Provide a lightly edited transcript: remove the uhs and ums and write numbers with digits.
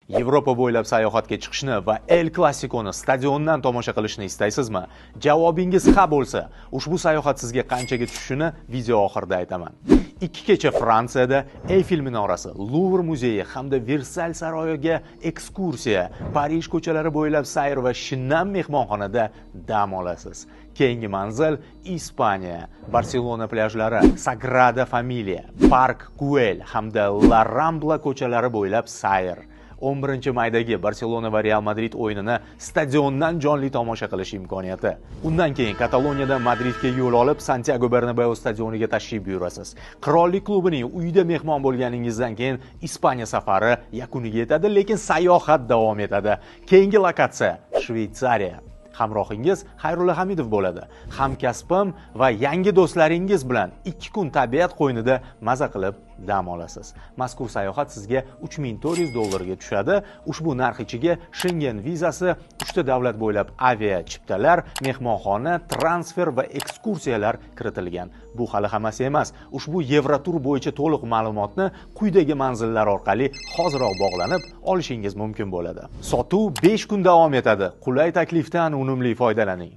Yevropa bo'ylab sayohatga chiqishni va El Clasico'ni stadiondan tomosha qilishni istaysizmi? Javobingiz ha bo'lsa, ushbu sayohat sizga qanchaga tushishini video oxirida aytaman. 2 kecha Fransiyada Eyfel minorasi, Luvr muzeyi hamda Versal saroyiga ekskursiya, Parij ko'chalari bo'ylab sayr va shinam mehmonxonada dam olasiz. Keyingi manzil Ispaniya, Barselona plyajlari, Sagrada Familia, Park Güell hamda La Rambla ko'chalari bo'ylab sayr. 11-maydagi Barselona va Real Madrid o'yinini stadiondan jonli tomosha qilish imkoniyati. Undan keyin Kataloniyada Madridga yo'l olib, Santiago Bernabeu stadioniga tashrif buyurasiz. Qirollik klubining uyida mehmon bo'lganingizdan keyin Ispaniya safari yakuniga yetadi, lekin sayohat davom etadi. Keyingi lokatsiya Shveysariya. Hamrohingiz Xayrulla Hamidov bo'ladi. Hamkasbim va yangi do'stlaringiz bilan 2 kun tabiat qo'ynida maza qilib dam olasiz. Mazkur sayohat sizga $3400 ga tushadi. Ushbu narx ichiga Schengen vizasi, 3 ta davlat bo'ylab avia chiptalar, mehmonxona, transfer va ekskursiyalar kiritilgan. Bu hali hammasi emas. Ushbu Yevrotur bo'yicha to'liq ma'lumotni quyidagi manzillar orqali hoziroq bog'lanib olishingiz mumkin bo'ladi. Sotuv 5 kun davom etadi. Qulay taklifdan unumli foydalaning.